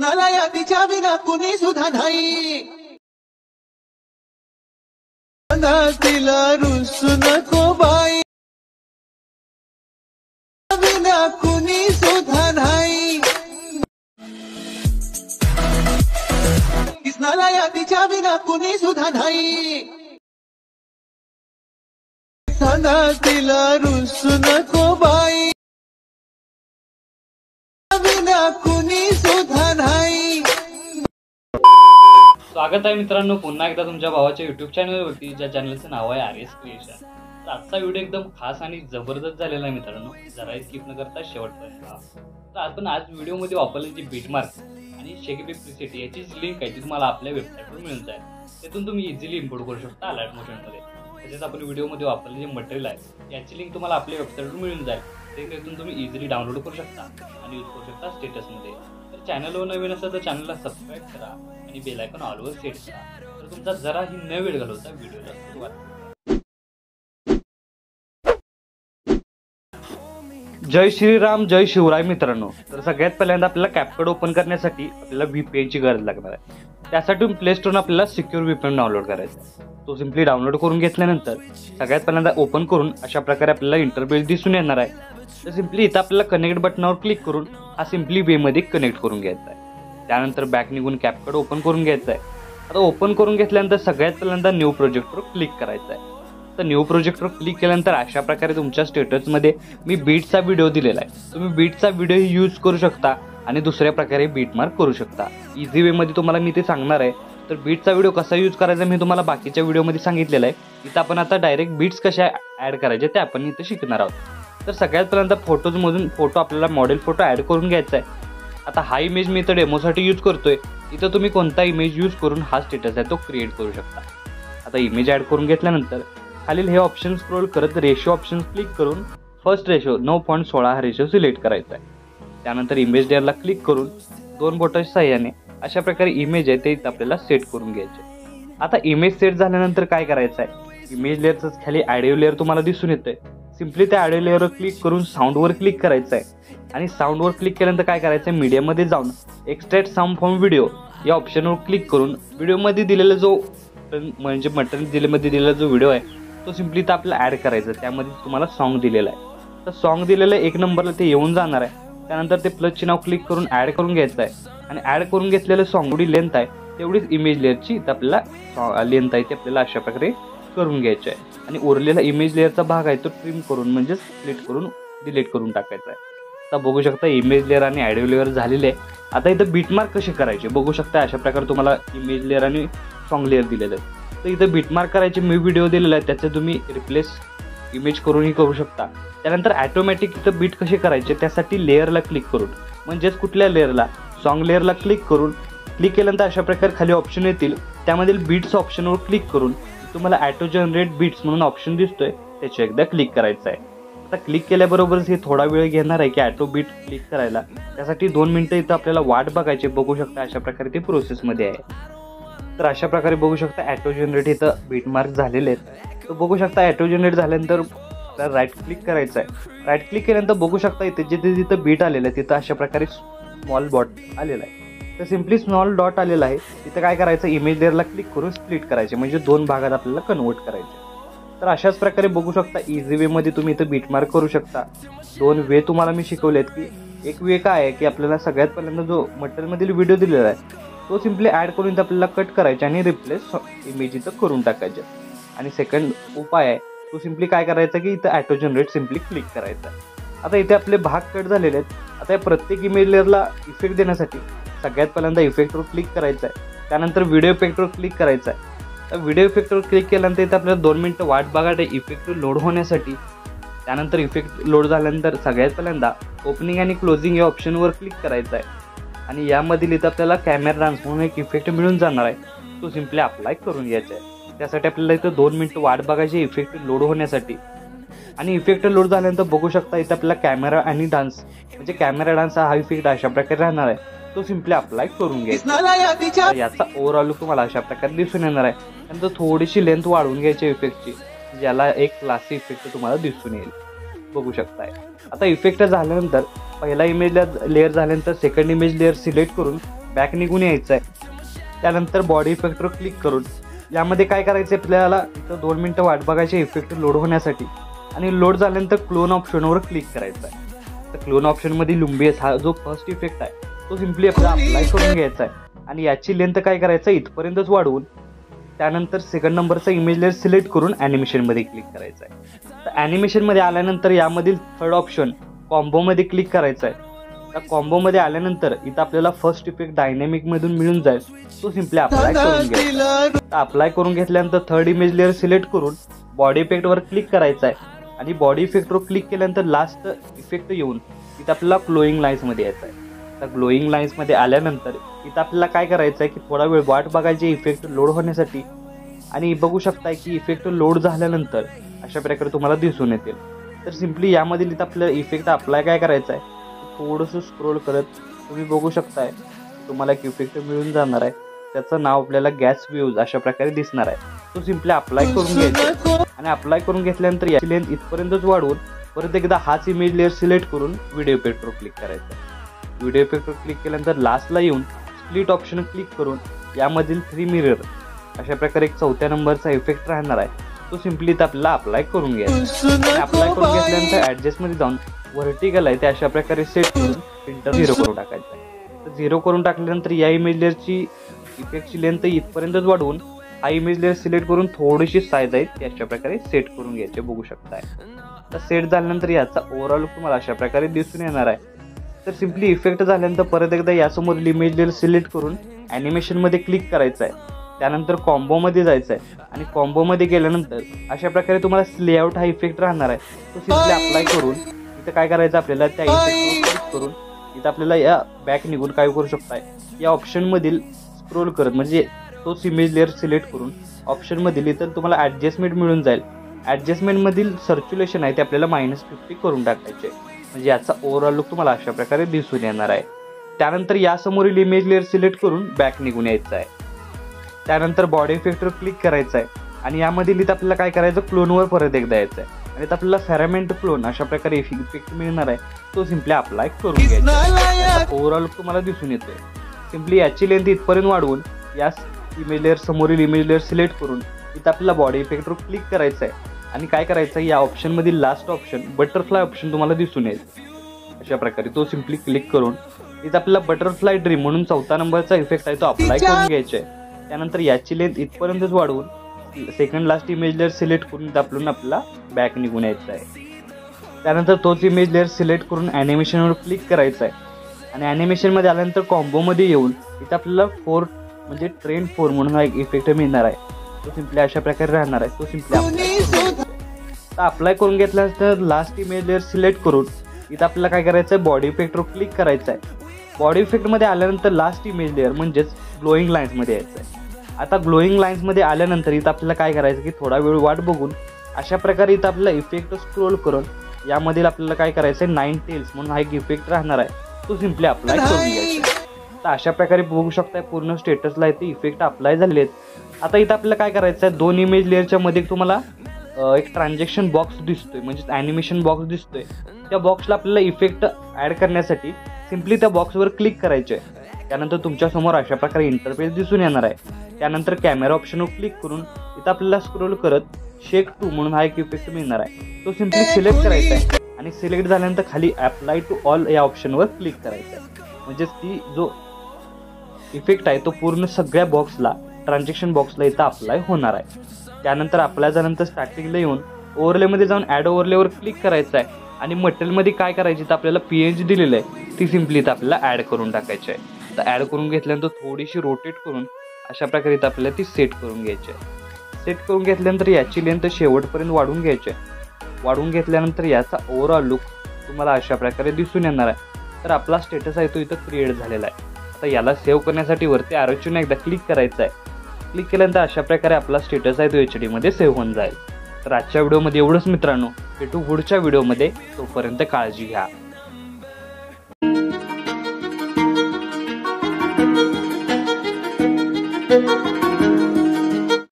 कृष्णाला या तिच्या विना कुणी सुद्धा नाही. तिला रुसू नको बाई, विना कुणी सुद्धा नाही. कृष्णाला या तिच्या विना कुणी सुद्धा नाही. तिला रुसू नको बाई, विना कुणी सुद्धा नाही. स्वागत आहे मित्रांनो पुन्हा एकदा तुमच्या भावाच्या युट्यूब चॅनलवरती, ज्या चॅनलचं नाव आहे आर एस क्रिएशन. तर आजचा व्हिडिओ एकदम खास आणि जबरदस्त झालेला आहे मित्रांनो, जरा स्किप न करता शेवटपर्यंत पहा. तर आपण आज व्हिडिओमध्ये वापरलेली जी बीटमार्क आणि शेकीबी प्रीसेट याची जी लिंक आहे ती तुम्हाला आपल्या वेबसाईटवर मिळून जाईल. त्यातून तुम्ही इझिली इम्पोर्ट करू शकता अलर्ट मोशनमध्ये. तसेच आपण व्हिडिओमध्ये वापरलेले जे मटेरियल आहे याची लिंक तुम्हाला आपल्या वेबसाईटवर मिळून जाईल. त्यातून तुम्ही इझिली डाउनलोड करू शकता आणि यूज करू शकता स्टेटसमध्ये. तर चॅनलवर नवीन असेल तर चॅनलला सबस्क्राईब करा आणि बेल आयकॉन ऑलवर सेट करा. तर तुमचा जराही न वेळ घालवता व्हिडिओला सुरुवात करा. जय श्रीराम, जय शिवराय मित्रांनो. तर सगळ्यात पहिल्यांदा आपल्याला कॅपकट ओपन करण्यासाठी आपल्याला VPNची गरज लागणार आहे. त्यासाठी प्ले स्टोरवरून आपल्याला सिक्युअर VPN डाउनलोड करायचा आहे. तो सिम्पली डाउनलोड करून घेतल्यानंतर सगळ्यात पहिल्यांदा ओपन करून अशा प्रकारे आपल्याला इंटरफेस दिसून येणार आहे. तर सिम्पली इथं आपल्याला कनेक्ट बटनावर क्लिक करून हा सिम्पली वेमध्ये कनेक्ट करून घ्यायचा आहे. त्यानंतर बॅक निघून कॅपकट ओपन करून घ्यायचा आहे. आता ओपन करून घेतल्यानंतर सगळ्यात पहिल्यांदा न्यू प्रोजेक्टवर क्लिक करायचं आहे. तर न्यू प्रोजेक्टवर क्लिक केल्यानंतर अशा प्रकारे तुमच्या स्टेटसमध्ये मी बीटचा व्हिडिओ दिलेला आहे. तुम्ही बीटचा व्हिडिओ यूज करू शकता आणि दुसऱ्या प्रकारे बीटमार्क करू शकता. इझी वेमध्ये तुम्हाला मी ते सांगणार आहे. तर बीटचा व्हिडिओ कसा यूज करायचा मी तुम्हाला बाकीच्या व्हिडिओमध्ये सांगितलेलं आहे. इथं आपण आता डायरेक्ट बीट्स कशा ॲड करायचे ते आपण इथं शिकणार आहोत. तर सगळ्यात पहिल्यांदा फोटोजमधून फोटो आपल्याला मॉडेल फोटो ॲड करून घ्यायचा आहे. आता हा इमेज मी इथं डेमोसाठी यूज करतोय. इथं तुम्ही कोणता इमेज यूज करून हा स्टेटस आहे तो क्रिएट करू शकता. आता इमेज ॲड करून घेतल्यानंतर खालील हे ऑप्शन स्क्रोल करत रेशो ऑप्शन क्लिक करून फर्स्ट रेशो 9.16 हा रेशो सिलेक्ट करायचा आहे. त्यानंतर इमेज लेअरला क्लिक करून दोन बोटाच्या साहाय्याने अशा प्रकारे इमेज आहे ते आपल्याला सेट करून घ्यायचे. आता इमेज सेट झाल्यानंतर काय करायचं आहे, इमेज लेअरचं खाली ऑडिओ लेअर तुम्हाला दिसून येतंय. सिम्पली त्या ऑडिओ लेअरवर क्लिक करून साऊंडवर क्लिक करायचं आहे आणि साऊंडवर क्लिक केल्यानंतर काय करायचं आहे, मीडियामध्ये जाऊन एक्सट्रॅक्ट साऊंड फ्रॉम व्हिडिओ या ऑप्शनवर क्लिक करून व्हिडिओमध्ये दिलेला जो म्हणजे मटेरियलमध्ये दिलेला जो व्हिडिओ आहे तो सिम्पली इथं आपल्याला ॲड करायचा. त्यामध्ये तुम्हाला सॉन्ग दिलेला आहे. तर सॉन्ग दिलेलं आहे 1 नंबरला ते येऊन जाणार आहे. त्यानंतर ते प्लसची नाव क्लिक करून ॲड करून घ्यायचं आहे आणि ॲड करून घेतलेलं सॉन्ग एवढी लेंथ आहे तेवढीच इमेज लेअरची इथं आपल्याला लेंथ आहे ते आपल्याला अशा प्रकारे करून घ्यायचं आहे. आणि उरलेला इमेज लेअरचा भाग आहे तो ट्रिम करून म्हणजे स्प्लिट करून डिलीट करून टाकायचा आहे. आता बघू शकता इमेज लेअर आणि ऑडिओ लेअर झालेले आहे. आता इथं बीटमार्क कसे करायचे बघू शकता. अशा प्रकारे तुम्हाला इमेज लेअर आणि सॉन्ग लेअर दिलेलं आहे. तर इथं बीटमार्क करायचे मी व्हिडिओ दिलेला आहे त्याचं तुम्ही रिप्लेस इमेज करूनही करू शकता. त्यानंतर ॲटोमॅटिक इथं बीट कसे करायचे त्यासाठी लेअरला क्लिक करून म्हणजेच कुठल्या लेअरला सॉन्ग लेअरला क्लिक करून क्लिक केल्यानंतर अशा प्रकारे खाली ऑप्शन येतील. त्यामधील बीट्स ऑप्शनवर क्लिक करून तुम्हाला ॲटो जनरेट बीट्स म्हणून ऑप्शन दिसतोय त्याच्या एकदा क्लिक करायचं आहे. आता क्लिक केल्याबरोबरच हे थोडा वेळ घेणार आहे की ॲटो बीट क्लिक करायला. त्यासाठी 2 मिनटं इथं आपल्याला वाट बघायची. बघू शकता अशा प्रकारे ते प्रोसेसमध्ये आहे. तर अशा प्रकारे बघू शकता ॲटो जनरेट इथं बीटमार्क झालेले आहेत. तर बघू शकता ॲटो जनरेट झाल्यानंतर आपल्याला राईट क्लिक करायचं आहे. राईट क्लिक केल्यानंतर बघू शकता इथे जिथे जिथं बीट आलेलं आहे तिथं अशा प्रकारे स्मॉल डॉट आलेला आहे. तर सिम्पली स्मॉल डॉट आलेला आहे तिथं काय करायचं, इमेज लेअरला क्लिक करून स्प्लिट करायचे म्हणजे 2 भागात आपल्याला कन्वर्ट करायचे. तर अशाच प्रकारे बघू शकता इझी वेमध्ये तुम्ही इथं बीटमार्क करू शकता. 2 वे तुम्हाला मी शिकवलेत की एक वे काय आहे की आपल्याला सगळ्यात पहिल्यांदा जो मटेरियलमधील व्हिडिओ दिलेला आहे तो सिम्पली ॲड करून इथं आपल्याला कट करायचा आणि रिप्लेस इमेज इथं करून टाकायचे. आणि सेकंड उपाय आहे तो सिम्पली काय करायचा की इथं ॲटो जनरेट सिम्पली क्लिक करायचा. आता इथे आपले भाग कट झालेले आहेत. आता या प्रत्येक इमेज लेअरला इफेक्ट देण्यासाठी सगळ्यात पहिल्यांदा इफेक्टवर क्लिक करायचं आहे. त्यानंतर व्हिडिओ इफेक्टवर क्लिक करायचं आहे. तर व्हिडिओ इफेक्टवर क्लिक केल्यानंतर इथं आपल्याला 2 मिनटं वाट बघायला इफेक्ट लोड होण्यासाठी. त्यानंतर इफेक्ट लोड झाल्यानंतर सगळ्यात पहिल्यांदा ओपनिंग आणि क्लोजिंग या ऑप्शनवर क्लिक करायचं आहे आणि यामधील इथं आपल्याला कॅमेरा डान्स म्हणून एक इफेक्ट मिळून जाणार आहे तो सिम्पली अप्लाय करून घ्यायचा आहे. त्यासाठी आपल्याला इथं 2 मिनटं वाट बघायची इफेक्ट लोड होण्यासाठी. आणि इफेक्ट लोड झाल्यानंतर बघू शकता इथं आपल्याला कॅमेरा आणि डान्स म्हणजे कॅमेरा डान्स हा इफेक्ट अशा प्रकारे राहणार आहे तो सिम्पली अप्लाय करून घ्यायचा. याचा ओव्हरऑल लुक तुम्हाला अशा प्रकारे दिसून येणार आहे. त्यानंतर थोडीशी लेंथ वाढवून घ्यायची इफेक्टची ज्याला एक क्लासी इफेक्ट तुम्हाला दिसून येईल बघू शकताय. आता इफेक्ट झाल्यानंतर पहिला इमेज लेअर झाल्यानंतर सेकंड इमेज लेअर सिलेक्ट करून बॅक निघून यायचं आहे. त्यानंतर बॉडी इफेक्टवर क्लिक करून यामध्ये काय करायचं आहे, आपल्याला इथं 2 मिनटं वाट बघायची इफेक्ट लोड होण्यासाठी. आणि लोड झाल्यानंतर क्लोन ऑप्शनवर क्लिक करायचं आहे. तर क्लोन ऑप्शनमध्ये लुंबियस हा जो फर्स्ट इफेक्ट आहे तो सिम्पली आपल्याला अप्लाय करून घ्यायचा आहे. आणि याची लेंथ काय करायचं आहे, इथपर्यंतच वाढवून त्यानंतर सेकंड नंबरचा इमेज लेअर सिलेक्ट करून ॲनिमेशनमध्ये क्लिक करायचं आहे. तर ॲनिमेशनमध्ये आल्यानंतर यामधील थर्ड ऑप्शन कॉम्बोमध्ये क्लिक करायचं आहे. त्या कॉम्बोमध्ये आल्यानंतर इथं आपल्याला फर्स्ट इफेक्ट डायनॅमिकमधून मिळून जाईल, तो सिम्पली अप्लाय करून घ्यायचा. तर अप्लाय करून घेतल्यानंतर थर्ड इमेज लेअर सिलेक्ट करून बॉडी इफेक्टवर क्लिक करायचं आहे. आणि बॉडी इफेक्टवर क्लिक केल्यानंतर लास्ट इफेक्ट येऊन इथं आपल्याला ग्लोईंग लाईन्समध्ये यायचं आहे. तर ग्लोईंग लाईन्समध्ये आल्यानंतर इथं आपल्याला काय करायचं आहे की थोडा वेळ वाट बघायची इफेक्ट लोड होण्यासाठी. आणि बघू शकताय की इफेक्ट लोड झाल्यानंतर अशा प्रकारे तुम्हाला दिसून येतील. तर सिम्पली यामधील इथं आपल्याला इफेक्ट अप्लाय काय करायचं आहे, थोडंसं स्क्रोल करत तुम्ही बघू शकताय तुम्हाला एक इफेक्ट मिळून जाणार आहे. त्याचं नाव आपल्याला गॅस व्ह्यूज अशा प्रकारे दिसणार आहे. तो सिम्पली अप्लाय करून घ्यायचा. आणि अप्लाय करून घेतल्यानंतर याची लेंथ इथपर्यंतच वाढवून परत एकदा हाच इमेज लेअर सिलेक्ट करून व्हिडिओ इफेक्टवर क्लिक करायचा. व्हिडिओ इफेक्टवर क्लिक केल्यानंतर लास्टला येऊन स्प्लिट ऑप्शन क्लिक करून यामधील 3 मिरर अशा प्रकारे एक 4थ्या नंबरचा इफेक्ट राहणार आहे, तो सिम्पली इथं आपल्याला अप्लाय करून घ्यायचा. अप्लाय करून घेतल्यानंतर ॲडजस्टमध्ये जाऊन व्हर्टिकल आहे ते अशा प्रकारे सेट करून फिल्टर 0 करून टाकायचं आहे. तर 0 करून टाकल्यानंतर या इमेज लेअरची इफेक्टची लेंथ इथपर्यंतच वाढवून हा इमेज लेअर सिलेक्ट करून थोडीशी साईज आहे ती अशा प्रकारे सेट करून घ्यायचे, बघू शकताय. तर सेट झाल्यानंतर याचा ओव्हरऑल लुक तुम्हाला अशा प्रकारे दिसून येणार आहे. तर सिम्पली इफेक्ट झाल्यानंतर परत एकदा यासमोरील इमेज लेअर सिलेक्ट करून ॲनिमेशनमध्ये क्लिक करायचं आहे. त्यानंतर कॉम्बोमध्ये जायचं आहे. आणि कॉम्बोमध्ये गेल्यानंतर अशा प्रकारे तुम्हाला लेआउट हा इफेक्ट राहणार आहे, तो सिम्पली अप्लाय करून इथं काय करायचं आपल्याला त्या इफेक्टवर क्लिक करून इथं आपल्याला या बॅक निघून काय करू शकताय, या ऑप्शनमधील स्क्रोल करत म्हणजे तोच इमेज लेअर सिलेक्ट करून ऑप्शनमधील इथं तुम्हाला ॲडजस्टमेंट मिळून जाईल. ॲडजस्टमेंटमधील सर्क्युलेशन आहे ते आपल्याला -50 करून टाकायचे, म्हणजे याचा ओव्हरऑल लुक तुम्हाला अशा प्रकारे दिसून येणार आहे. त्यानंतर यासमोरील इमेज लेअर सिलेक्ट करून बॅक निघून यायचं आहे. त्यानंतर बॉडी इफेक्टवर क्लिक करायचं आहे. आणि यामधील इथं आपल्याला काय करायचं, क्लोनवर परत एकदा यायचं आहे. आणि इथं आपल्याला फेरामेंट क्लोन अशा प्रकारे इफेक्ट मिळणार आहे, तो सिम्पली अप्लाय करून घ्यायचा. ओव्हरऑल लुक तुम्हाला दिसून येतोय. सिम्पली याची लेंथ इथपर्यंत वाढवून या इमेज लेअर समोरील इमेज लेअर सिलेक्ट करून इथं आपल्याला बॉडी इफेक्टवर क्लिक करायचं आहे. आणि काय करायचं, या ऑप्शनमधील लास्ट ऑप्शन बटरफ्लाय ऑप्शन तुम्हाला दिसून येईल अशा प्रकारे, तो सिम्पली क्लिक करून इथं आपल्याला बटरफ्लाय ड्रीम म्हणून 4था नंबरचा इफेक्ट आहे तो अप्लाय करून घ्यायचा आहे. त्यानंतर याची लेंथ इथपर्यंतच वाढवून second last image layer select करून इथं आपल्याला बॅक निघून यायचं आहे. त्यानंतर तोच इमेज लेअर सिलेक्ट करून ॲनिमेशनवर क्लिक करायचं आहे. आणि ॲनिमेशनमध्ये आल्यानंतर कॉम्बोमध्ये येऊन इथं आपल्याला 4 म्हणजे ट्रेंड 4 म्हणून हा एक इफेक्ट मिळणार आहे, तो सिम्पली अशा प्रकारे राहणार आहे, तो सिम्पली अप्लाय करून घेतल्यानंतर लास्ट इमेज लेअर सिलेक्ट करून इथं आपल्याला काय करायचं आहे, बॉडी इफेक्टवर क्लिक करायचं आहे. बॉडी इफेक्टमध्ये आल्यानंतर लास्ट इमेज लेअर म्हणजेच ग्लोईंग लाईन्समध्ये यायचं आहे. आता ग्लोईंग लाईन्समध्ये आल्यानंतर इथं आपल्याला काय करायचं की थोडा वेळ वाट बघून अशा प्रकारे इथं आपल्याला इफेक्ट स्क्रोल करून यामधील आपल्याला काय करायचं आहे, 9 टेल्स म्हणून हा एक इफेक्ट राहणार आहे, तो सिम्पली अप्लाय करून घ्यायचा. तर अशा प्रकारे बघू शकताय पूर्ण स्टेटसला इथे इफेक्ट अप्लाय झालेले आहेत. आता इथं आपल्याला काय करायचं आहे, 2 इमेज लेअरच्या मध्ये तुम्हाला एक ट्रान्झॅक्शन बॉक्स दिसतोय म्हणजे ॲनिमेशन बॉक्स दिसतोय. त्या बॉक्सला आपल्याला इफेक्ट ॲड करण्यासाठी सिम्पली त्या बॉक्सवर क्लिक करायचे आहे. त्यानंतर तुमच्यासमोर अशा प्रकारे इंटरफेस दिसून येणार आहे. त्यानंतर कॅमेरा ऑप्शनवर क्लिक करून इथं आपल्याला स्क्रोल करत शेक 2 म्हणून हा एक इफेक्ट मिळणार आहे, तो सिम्पली सिलेक्ट करायचा आहे. आणि सिलेक्ट झाल्यानंतर खाली अप्लाय टू ऑल या ऑप्शनवर क्लिक करायचं आहे, म्हणजेच ती जो इफेक्ट आहे तो पूर्ण सगळ्या बॉक्सला ट्रान्झॅक्शन बॉक्सला इथं अप्लाय होणार आहे. त्यानंतर अप्लाय झाल्यानंतर स्टार्टिंगला येऊन ओव्हरलेमध्ये जाऊन ॲड ओव्हरलेवर क्लिक करायचं आहे. आणि मटेरियलमध्ये काय करायची तर आपल्याला PNG दिलेलं आहे ती सिम्पली इथं आपल्याला ॲड करून टाकायची आहे. तर ॲड करून घेतल्यानंतर थोडीशी रोटेट करून अशा प्रकारे इथं आपल्याला ती सेट करून घ्यायची आहे. सेट करून घेतल्यानंतर याची लेंथ शेवटपर्यंत वाढवून घ्यायची आहे. वाढवून घेतल्यानंतर याचा ओव्हरऑल लुक तुम्हाला अशा प्रकारे दिसून येणार आहे. तर आपला स्टेटस आहे तो इथं क्रिएट झालेला आहे. आता याला सेव्ह करण्यासाठी वरती ॲरोचून एकदा क्लिक करायचं आहे. क्लिक केल्यानंतर अशा प्रकारे आपला स्टेटस आहे तो HD मध्ये सेव्ह होऊन जाईल. तर आजच्या व्हिडिओमध्ये एवढंच मित्रांनो, भेटू पुढच्या व्हिडिओमध्ये, तोपर्यंत काळजी घ्या.